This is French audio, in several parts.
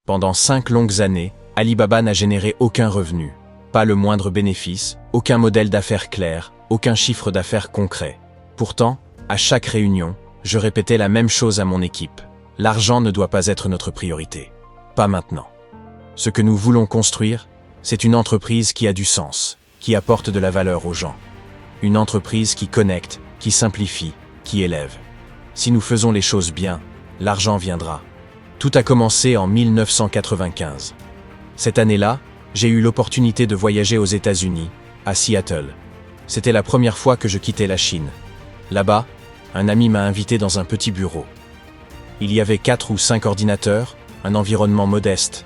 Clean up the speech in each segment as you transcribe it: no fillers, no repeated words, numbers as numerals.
Pendant 5 longues années, Alibaba n'a généré aucun revenu, pas le moindre bénéfice, aucun modèle d'affaires clair, aucun chiffre d'affaires concret. Pourtant, à chaque réunion, je répétais la même chose à mon équipe. L'argent ne doit pas être notre priorité. Pas maintenant. Ce que nous voulons construire, c'est une entreprise qui a du sens, qui apporte de la valeur aux gens. Une entreprise qui connecte, qui simplifie, qui élève. Si nous faisons les choses bien, l'argent viendra. Tout a commencé en 1995. Cette année-là, j'ai eu l'opportunité de voyager aux États-Unis, à Seattle. C'était la première fois que je quittais la Chine. Là-bas, un ami m'a invité dans un petit bureau. Il y avait 4 ou 5 ordinateurs, un environnement modeste.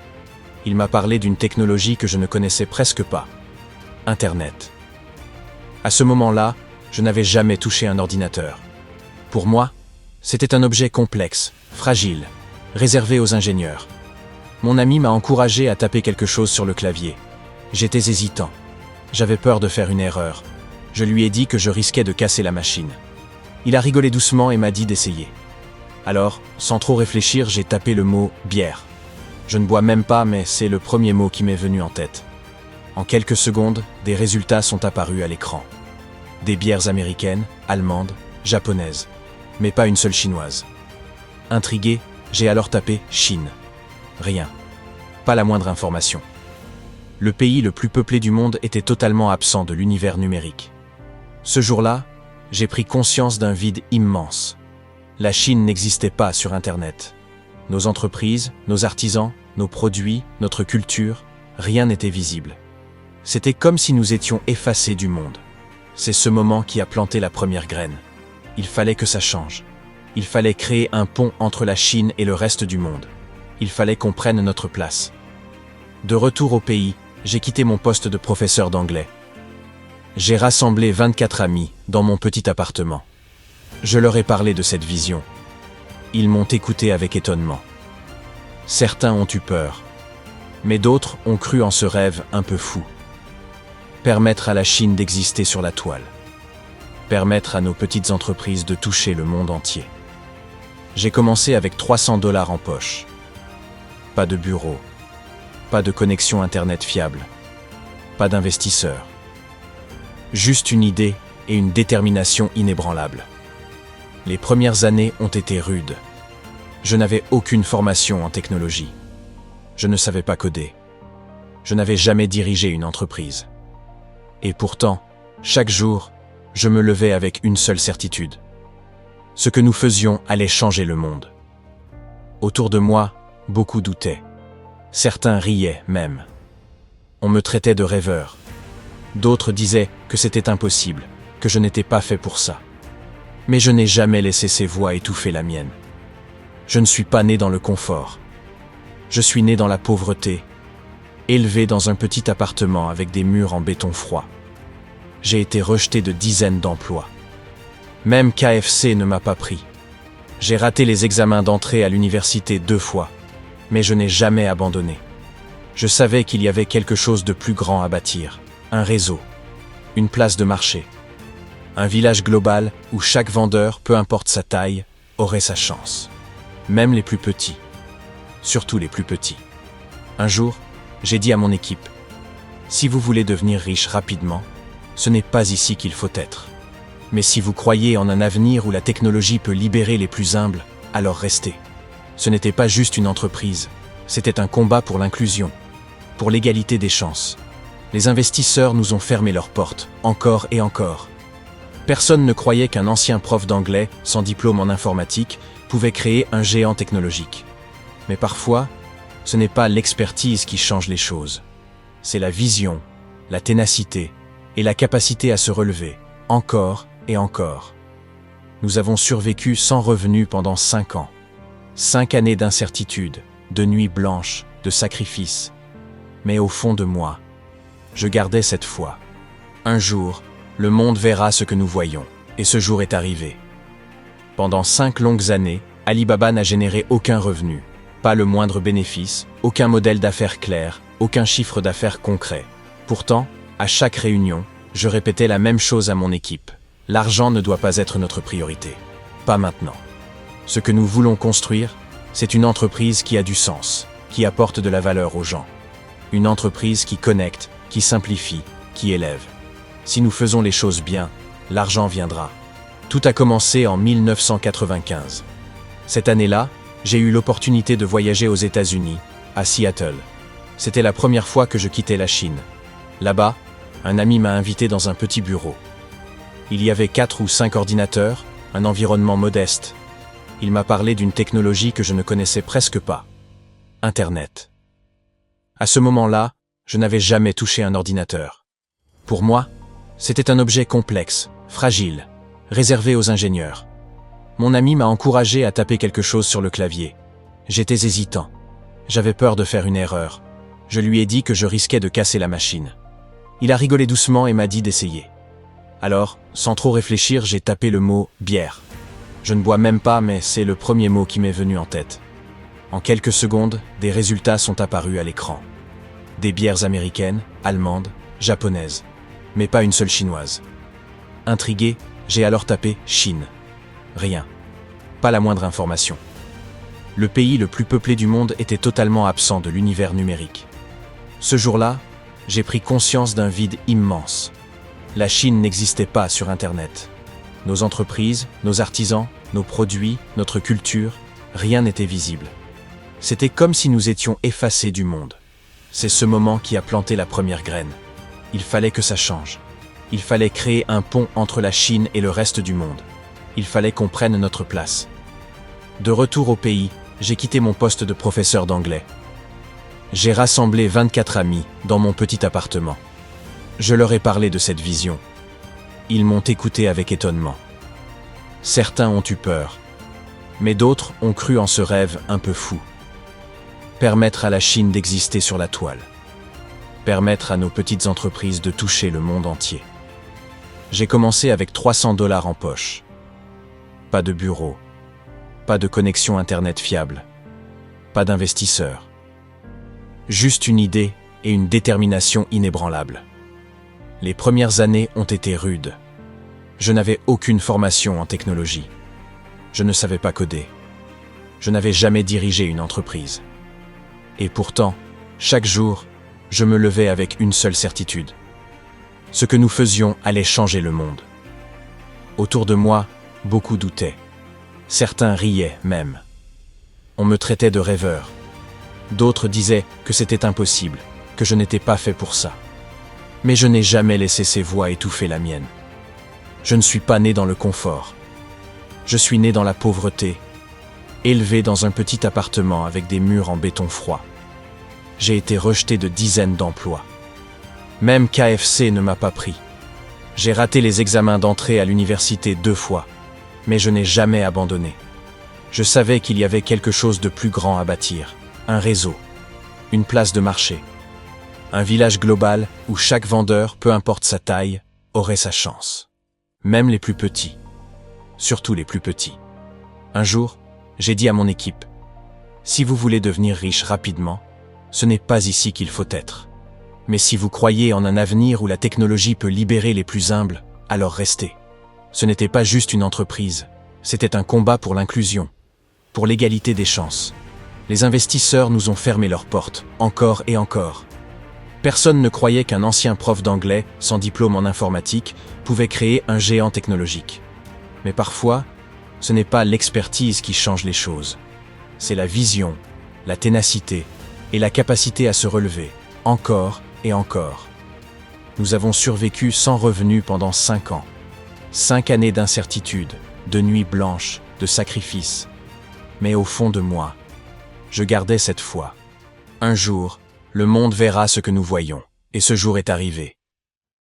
Il m'a parlé d'une technologie que je ne connaissais presque pas. Internet. À ce moment-là, je n'avais jamais touché un ordinateur. Pour moi, c'était un objet complexe, fragile, réservé aux ingénieurs. Mon ami m'a encouragé à taper quelque chose sur le clavier. J'étais hésitant. J'avais peur de faire une erreur. Je lui ai dit que je risquais de casser la machine. Il a rigolé doucement et m'a dit d'essayer. Alors, sans trop réfléchir, j'ai tapé le mot « bière ». Je ne bois même pas, mais c'est le premier mot qui m'est venu en tête. En quelques secondes, des résultats sont apparus à l'écran. Des bières américaines, allemandes, japonaises, mais pas une seule chinoise. Intrigué, j'ai alors tapé « Chine ». Rien. Pas la moindre information. Le pays le plus peuplé du monde était totalement absent de l'univers numérique. Ce jour-là, j'ai pris conscience d'un vide immense. La Chine n'existait pas sur Internet. Nos entreprises, nos artisans, nos produits, notre culture, rien n'était visible. C'était comme si nous étions effacés du monde. C'est ce moment qui a planté la première graine. Il fallait que ça change. Il fallait créer un pont entre la Chine et le reste du monde. Il fallait qu'on prenne notre place. De retour au pays, j'ai quitté mon poste de professeur d'anglais. J'ai rassemblé 24 amis dans mon petit appartement. Je leur ai parlé de cette vision. Ils m'ont écouté avec étonnement. Certains ont eu peur, mais d'autres ont cru en ce rêve un peu fou. Permettre à la Chine d'exister sur la toile. Permettre à nos petites entreprises de toucher le monde entier. J'ai commencé avec $300 en poche. Pas de bureau. Pas de connexion Internet fiable. Pas d'investisseurs. Juste une idée et une détermination inébranlable. Les premières années ont été rudes. Je n'avais aucune formation en technologie. Je ne savais pas coder. Je n'avais jamais dirigé une entreprise. Et pourtant, chaque jour, je me levais avec une seule certitude. Ce que nous faisions allait changer le monde. Autour de moi, beaucoup doutaient. Certains riaient même. On me traitait de rêveur. D'autres disaient que c'était impossible, que je n'étais pas fait pour ça. Mais je n'ai jamais laissé ces voix étouffer la mienne. Je ne suis pas né dans le confort. Je suis né dans la pauvreté, élevé dans un petit appartement avec des murs en béton froid. J'ai été rejeté de dizaines d'emplois. Même KFC ne m'a pas pris. J'ai raté les examens d'entrée à l'université 2 fois, mais je n'ai jamais abandonné. Je savais qu'il y avait quelque chose de plus grand à bâtir, un réseau, une place de marché, un village global où chaque vendeur, peu importe sa taille, aurait sa chance. Même les plus petits, surtout les plus petits. Un jour, j'ai dit à mon équipe, « Si vous voulez devenir riche rapidement, ce n'est pas ici qu'il faut être. Mais si vous croyez en un avenir où la technologie peut libérer les plus humbles, alors restez. » Ce n'était pas juste une entreprise, c'était un combat pour l'inclusion, pour l'égalité des chances. Les investisseurs nous ont fermé leurs portes, encore et encore. Personne ne croyait qu'un ancien prof d'anglais, sans diplôme en informatique, pouvait créer un géant technologique. Mais parfois, ce n'est pas l'expertise qui change les choses. C'est la vision, la ténacité et la capacité à se relever, encore et encore. Nous avons survécu sans revenu pendant 5 ans. 5 années d'incertitude, de nuits blanches, de sacrifices. Mais au fond de moi, je gardais cette foi. Un jour, le monde verra ce que nous voyons, et ce jour est arrivé. Pendant 5 longues années, Alibaba n'a généré aucun revenu, pas le moindre bénéfice, aucun modèle d'affaires clair, aucun chiffre d'affaires concret. Pourtant, à chaque réunion, je répétais la même chose à mon équipe. L'argent ne doit pas être notre priorité. Pas maintenant. Ce que nous voulons construire, c'est une entreprise qui a du sens, qui apporte de la valeur aux gens. Une entreprise qui connecte, qui simplifie, qui élève. Si nous faisons les choses bien, l'argent viendra. Tout a commencé en 1995. Cette année-là, j'ai eu l'opportunité de voyager aux États-Unis, à Seattle. C'était la première fois que je quittais la Chine. Là-bas, un ami m'a invité dans un petit bureau. Il y avait 4 ou 5 ordinateurs, un environnement modeste. Il m'a parlé d'une technologie que je ne connaissais presque pas. Internet. À ce moment-là, je n'avais jamais touché un ordinateur. Pour moi, c'était un objet complexe, fragile, réservé aux ingénieurs. Mon ami m'a encouragé à taper quelque chose sur le clavier. J'étais hésitant. J'avais peur de faire une erreur. Je lui ai dit que je risquais de casser la machine. Il a rigolé doucement et m'a dit d'essayer. Alors, sans trop réfléchir, j'ai tapé le mot « bière ». Je ne bois même pas, mais c'est le premier mot qui m'est venu en tête. En quelques secondes, des résultats sont apparus à l'écran. Des bières américaines, allemandes, japonaises, mais pas une seule chinoise. Intrigué, j'ai alors tapé « Chine ». Rien. Pas la moindre information. Le pays le plus peuplé du monde était totalement absent de l'univers numérique. Ce jour-là, j'ai pris conscience d'un vide immense. La Chine n'existait pas sur Internet. Nos entreprises, nos artisans, nos produits, notre culture, rien n'était visible. C'était comme si nous étions effacés du monde. C'est ce moment qui a planté la première graine. Il fallait que ça change. Il fallait créer un pont entre la Chine et le reste du monde. Il fallait qu'on prenne notre place. De retour au pays, j'ai quitté mon poste de professeur d'anglais. J'ai rassemblé 24 amis dans mon petit appartement. Je leur ai parlé de cette vision. Ils m'ont écouté avec étonnement. Certains ont eu peur, mais d'autres ont cru en ce rêve un peu fou. Permettre à la Chine d'exister sur la toile. Permettre à nos petites entreprises de toucher le monde entier. J'ai commencé avec $300 en poche. Pas de bureau. Pas de connexion Internet fiable. Pas d'investisseurs. Juste une idée et une détermination inébranlable. Les premières années ont été rudes. Je n'avais aucune formation en technologie. Je ne savais pas coder. Je n'avais jamais dirigé une entreprise. Et pourtant, chaque jour, je me levais avec une seule certitude. Ce que nous faisions allait changer le monde. Autour de moi, beaucoup doutaient. Certains riaient même. On me traitait de rêveur. D'autres disaient que c'était impossible, que je n'étais pas fait pour ça. Mais je n'ai jamais laissé ces voix étouffer la mienne. Je ne suis pas né dans le confort. Je suis né dans la pauvreté, élevé dans un petit appartement avec des murs en béton froid. J'ai été rejeté de dizaines d'emplois. Même KFC ne m'a pas pris. J'ai raté les examens d'entrée à l'université 2 fois, mais je n'ai jamais abandonné. Je savais qu'il y avait quelque chose de plus grand à bâtir, un réseau, une place de marché, un village global où chaque vendeur, peu importe sa taille, aurait sa chance. Même les plus petits. Surtout les plus petits. Un jour, j'ai dit à mon équipe, « Si vous voulez devenir riche rapidement, ce n'est pas ici qu'il faut être. Mais si vous croyez en un avenir où la technologie peut libérer les plus humbles, alors restez. » Ce n'était pas juste une entreprise, c'était un combat pour l'inclusion, pour l'égalité des chances. Les investisseurs nous ont fermé leurs portes, encore et encore. Personne ne croyait qu'un ancien prof d'anglais, sans diplôme en informatique, pouvait créer un géant technologique. Mais parfois, ce n'est pas l'expertise qui change les choses. C'est la vision, la ténacité et la capacité à se relever, encore et encore. Nous avons survécu sans revenus pendant 5 ans. 5 années d'incertitude, de nuits blanches, de sacrifices. Mais au fond de moi, je gardais cette foi. Un jour, le monde verra ce que nous voyons, et ce jour est arrivé.